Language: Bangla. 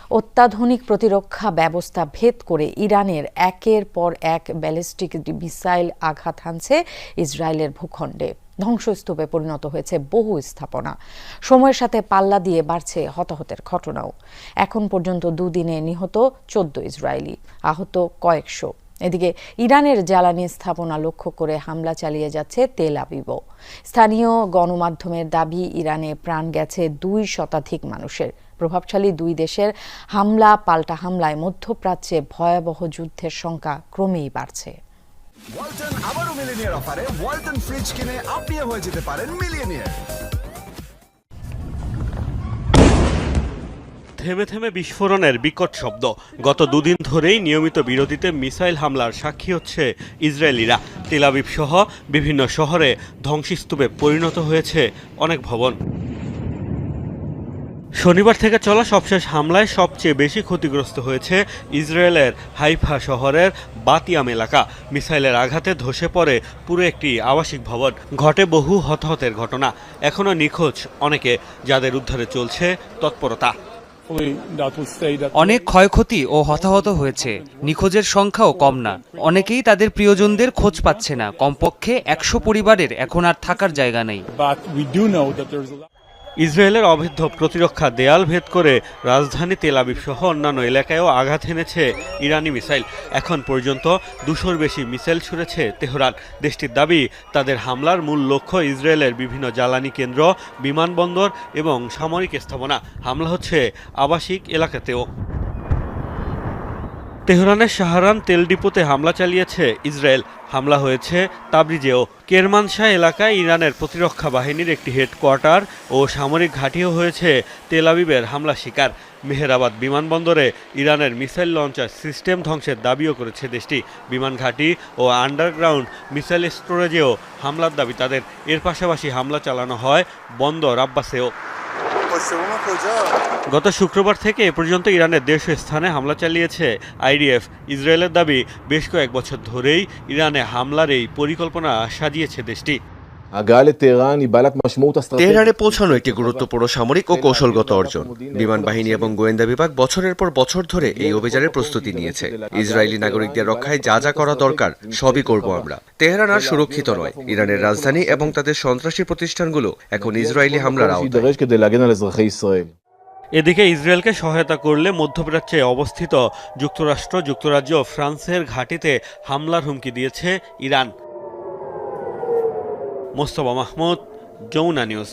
অত্যাধুনিক প্রতিরক্ষা ব্যবস্থা ভেদ করে ইরানের একের পর এক ব্যালিস্টিক মিসাইল আঘাত হানছে ইসরায়েলের ভূখণ্ডে। ধ্বংসস্তূপে পরিণত হয়েছে বহু স্থাপনা। সময়ের সাথে পাল্লা দিয়ে বাড়ছে হতাহতের ঘটনাও। এখন পর্যন্ত দুদিনে নিহত 14 ইসরায়েলি, আহত কয়েকশো। এদিকে ইরানের জ্বালানি স্থাপনা লক্ষ্য করে হামলা চালিয়ে যাচ্ছে তেল আবিবও। স্থানীয় গণমাধ্যমের দাবি, ইরানে প্রাণ গেছে 2 শতাধিক মানুষের। প্রভাবশালী দুই দেশের হামলা পাল্টা হামলায় মধ্যপ্রাচ্যে ভয়াবহ যুদ্ধের সংখ্যা ক্রমেই বাড়ছে। ওয়ালটন আবারও মিলিয়নিয়ার অফারে ওয়ালটন ফ্রিজ কিনে আপনিও হয়ে যেতে পারেন মিলিয়নিয়ার। থেমে থেমে বিস্ফোরণের বিকট শব্দ। গত দুদিন ধরেই নিয়মিত বিরতিতে মিসাইল হামলার সাক্ষী হচ্ছে ইসরায়েলিরা। তেল আবিব সহ বিভিন্ন শহরে ধ্বংসস্তূপে পরিণত হয়েছে অনেক ভবন। শনিবার থেকে চলা সবশেষ হামলায় সবচেয়ে বেশি ক্ষতিগ্রস্ত হয়েছে ইসরায়েলের হাইফা শহরের বাতিয়াম এলাকা। মিসাইলের আঘাতে ধসে পড়ে পুরো একটি আবাসিক ভবন। ঘটে বহু হতাহতের ঘটনা। এখনও নিখোঁজ অনেকে, যাদের উদ্ধারে চলছে তৎপরতা। অনেক ক্ষয়ক্ষতি ও হতাহত হয়েছে। নিখোঁজের সংখ্যাও কম না। অনেকেই তাদের প্রিয়জনদের খোঁজ পাচ্ছে না। কমপক্ষে 100 পরিবারের এখন আর থাকার জায়গা নেই। ইসরায়েলের অবৈধ প্রতিরক্ষা দেয়াল ভেদ করে রাজধানী তেল আবিব সহ অন্যান্য এলাকায়ও আঘাত হেনেছে ইরানি মিসাইল। এখন পর্যন্ত 200-র বেশি মিসাইল ছুড়েছে তেহরান। দেশটির দাবি, তাদের হামলার মূল লক্ষ্য ইসরায়েলের বিভিন্ন জ্বালানি কেন্দ্র, বিমানবন্দর এবং সামরিক স্থাপনা। হামলা হচ্ছে আবাসিক এলাকাতেও। তেহরানের শাহরান তেল ডিপোতে হামলা চালিয়েছে ইসরায়েল। হামলা হয়েছে তাবরিজেও। কেরমানশাহ এলাকায় ইরানের প্রতিরক্ষা বাহিনীর একটি হেডকোয়ার্টার ও সামরিক ঘাঁটিও হয়েছে তেল আবিবের হামলা শিকার। মেহেরাবাদ বিমানবন্দরে ইরানের মিসাইল লঞ্চার সিস্টেম ধ্বংসের দাবিও করেছে দেশটি। বিমান ঘাঁটি ও আন্ডারগ্রাউন্ড মিসাইল স্টোরেজেও হামলার দাবি তাদের। এর পাশাপাশি হামলা চালানো হয় বন্দর আব্বাসেও। গত শুক্রবার থেকে এ পর্যন্ত ইরানের দেড়শো স্থানে হামলা চালিয়েছে আইডিএফ। ইসরায়েলের দাবি, বেশ কয়েক বছর ধরেই ইরানে হামলার এই পরিকল্পনা সাজিয়েছে দেশটি। তেহরানে পৌঁছানো একটি গুরুত্বপূর্ণ সামরিক ও কৌশলগত অর্জন। বিমান বাহিনী এবং গোয়েন্দা বিভাগ বছরের পর বছর ধরে এই অভিযানের প্রস্তুতি নিয়েছে। ইসরায়েলি নাগরিকদের রক্ষায় যা যা করা দরকার সবই করব আমরা। তেহরান আর সুরক্ষিত নয়। ইরানের রাজধানী এবং তাদের সন্ত্রাসী প্রতিষ্ঠানগুলো এখন ইসরায়েলি হামলার আওতায়। এদিকে ইসরায়েলকে সহায়তা করলে মধ্যপ্রাচ্যে অবস্থিত যুক্তরাষ্ট্র, যুক্তরাজ্য ও ফ্রান্সের ঘাঁটিতে হামলার হুমকি দিয়েছে ইরান। মোস্তফা মাহমুদ, যমুনা নিউজ।